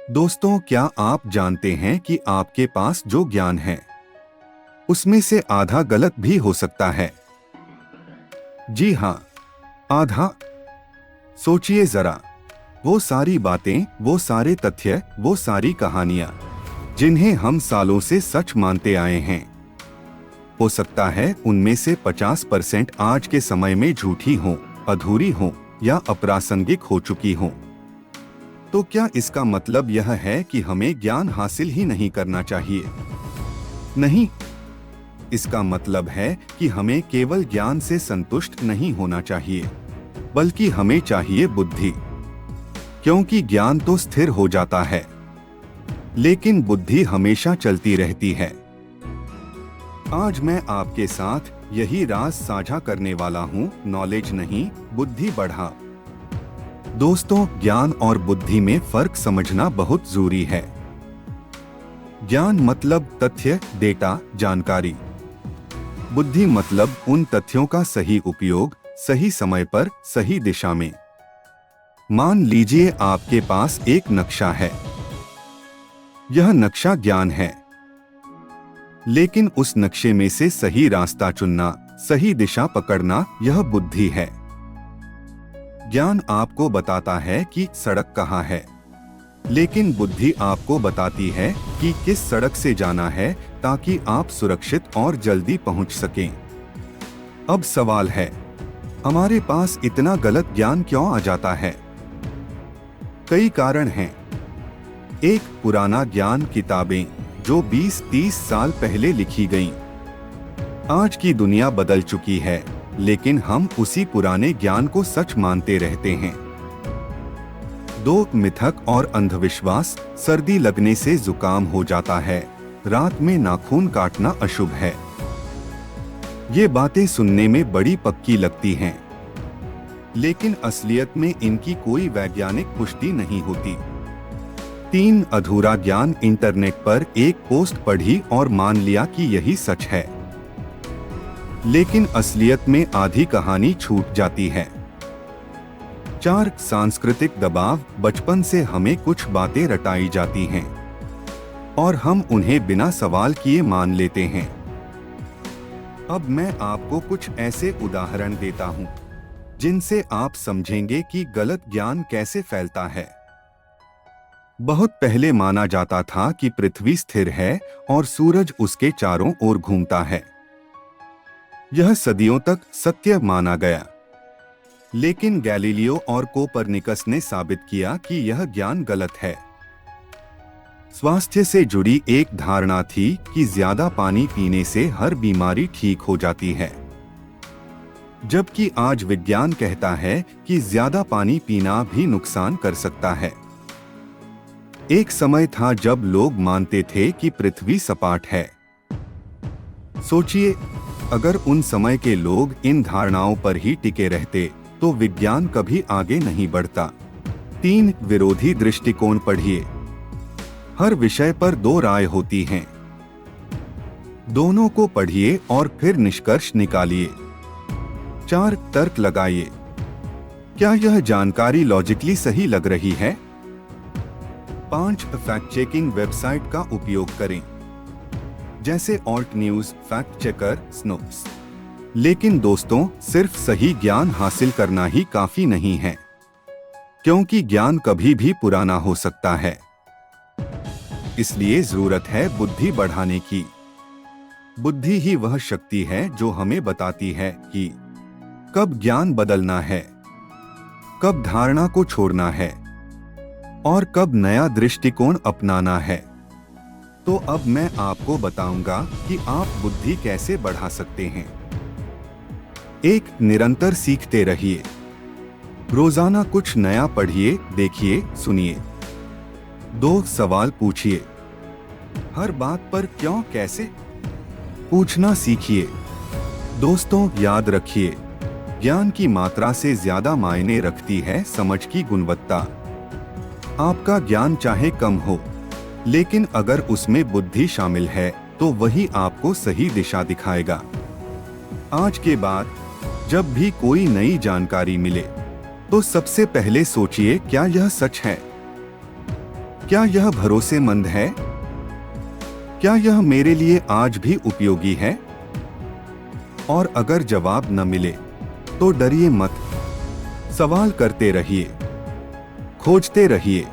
दोस्तों, क्या आप जानते हैं कि आपके पास जो ज्ञान है उसमें से आधा गलत भी हो सकता है। जी हाँ, आधा। सोचिए जरा, वो सारी बातें, वो सारे तथ्य, वो सारी कहानियां जिन्हें हम सालों से सच मानते आए हैं, हो सकता है उनमें से 50% आज के समय में झूठी हों, अधूरी हों या अप्रासंगिक हो चुकी हों। तो क्या इसका मतलब यह है कि हमें ज्ञान हासिल ही नहीं करना चाहिए? नहीं, इसका मतलब है कि हमें केवल ज्ञान से संतुष्ट नहीं होना चाहिए, बल्कि हमें चाहिए बुद्धि। क्योंकि ज्ञान तो स्थिर हो जाता है, लेकिन बुद्धि हमेशा चलती रहती है। आज मैं आपके साथ यही राज साझा करने वाला हूँ, नॉलेज नहीं, बुद्धि बढ़ा। दोस्तों, ज्ञान और बुद्धि में फर्क समझना बहुत जरूरी है। ज्ञान मतलब तथ्य, डेटा, जानकारी। बुद्धि मतलब उन तथ्यों का सही उपयोग, सही समय पर, सही दिशा में। मान लीजिए आपके पास एक नक्शा है। यह नक्शा ज्ञान है, लेकिन उस नक्शे में से सही रास्ता चुनना, सही दिशा पकड़ना, यह बुद्धि है। ज्ञान आपको बताता है कि सड़क कहाँ है, लेकिन बुद्धि आपको बताती है कि किस सड़क से जाना है ताकि आप सुरक्षित और जल्दी पहुंच सकें। अब सवाल है, हमारे पास इतना गलत ज्ञान क्यों आ जाता है? कई कारण हैं। एक, पुराना ज्ञान, किताबें जो 20-30 साल पहले लिखी गईं। आज की दुनिया बदल चुकी है, लेकिन हम उसी पुराने ज्ञान को सच मानते रहते हैं। दो, मिथक और अंधविश्वास, सर्दी लगने से जुकाम हो जाता है, रात में नाखून काटना अशुभ है। ये बातें सुनने में बड़ी पक्की लगती हैं, लेकिन असलियत में इनकी कोई वैज्ञानिक पुष्टि नहीं होती। तीन, अधूरा ज्ञान, इंटरनेट पर एक पोस्ट पढ़ी और मान लिया कि यही सच है, लेकिन असलियत में आधी कहानी छूट जाती है। चार, सांस्कृतिक दबाव, बचपन से हमें कुछ बातें रटाई जाती हैं और हम उन्हें बिना सवाल किए मान लेते हैं। अब मैं आपको कुछ ऐसे उदाहरण देता हूं जिनसे आप समझेंगे कि गलत ज्ञान कैसे फैलता है। बहुत पहले माना जाता था कि पृथ्वी स्थिर है और सूरज उसके चारों ओर घूमता है। यह सदियों तक सत्य माना गया, लेकिन गैलीलियो और कोपरनिकस ने साबित किया कि यह ज्ञान गलत है। स्वास्थ्य से जुड़ी एक धारणा थी कि ज्यादा पानी पीने से हर बीमारी ठीक हो जाती है, जबकि आज विज्ञान कहता है कि ज्यादा पानी पीना भी नुकसान कर सकता है। एक समय था जब लोग मानते थे कि पृथ्वी सपाट है। सोचिए, अगर उन समय के लोग इन धारणाओं पर ही टिके रहते तो विज्ञान कभी आगे नहीं बढ़ता। तीन, विरोधी दृष्टिकोण पढ़िए। हर विषय पर दो राय होती हैं। दोनों को पढ़िए और फिर निष्कर्ष निकालिए। चार, तर्क लगाइए। क्या यह जानकारी लॉजिकली सही लग रही है? पांच, फैक्ट चेकिंग वेबसाइट का उपयोग करें, जैसे ऑल्ट न्यूज, फैक्ट चेकर, स्नोप्स। लेकिन दोस्तों, सिर्फ सही ज्ञान हासिल करना ही काफी नहीं है, क्योंकि ज्ञान कभी भी पुराना हो सकता है। इसलिए जरूरत है बुद्धि बढ़ाने की। बुद्धि ही वह शक्ति है जो हमें बताती है कि कब ज्ञान बदलना है, कब धारणा को छोड़ना है और कब नया दृष्टिकोण अपनाना है। तो अब मैं आपको बताऊंगा कि आप बुद्धि कैसे बढ़ा सकते हैं। एक, निरंतर सीखते रहिए। रोजाना कुछ नया पढ़िए, देखिए, सुनिए। दो, सवाल पूछिए। हर बात पर क्यों, कैसे पूछना सीखिए। दोस्तों, याद रखिए, ज्ञान की मात्रा से ज्यादा मायने रखती है समझ की गुणवत्ता। आपका ज्ञान चाहे कम हो, लेकिन अगर उसमें बुद्धि शामिल है तो वही आपको सही दिशा दिखाएगा। आज के बाद जब भी कोई नई जानकारी मिले तो सबसे पहले सोचिए, क्या यह सच है? क्या यह भरोसेमंद है? क्या यह मेरे लिए आज भी उपयोगी है? और अगर जवाब न मिले तो डरिए मत, सवाल करते रहिए, खोजते रहिए।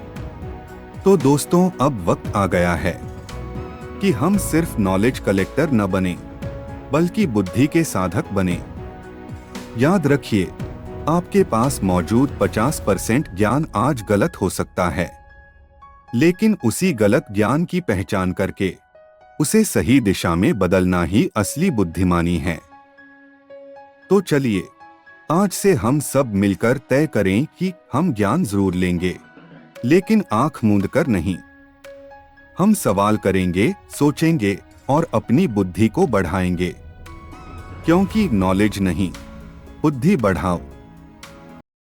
तो दोस्तों, अब वक्त आ गया है कि हम सिर्फ नॉलेज कलेक्टर न बने, बल्कि बुद्धि के साधक बने। याद रखिए, आपके पास मौजूद 50% ज्ञान आज गलत हो सकता है, लेकिन उसी गलत ज्ञान की पहचान करके उसे सही दिशा में बदलना ही असली बुद्धिमानी है। तो चलिए, आज से हम सब मिलकर तय करें कि हम ज्ञान जरूर लेंगे, लेकिन आंख मूंद कर नहीं। हम सवाल करेंगे, सोचेंगे और अपनी बुद्धि को बढ़ाएंगे, क्योंकि नॉलेज नहीं, बुद्धि बढ़ाओ।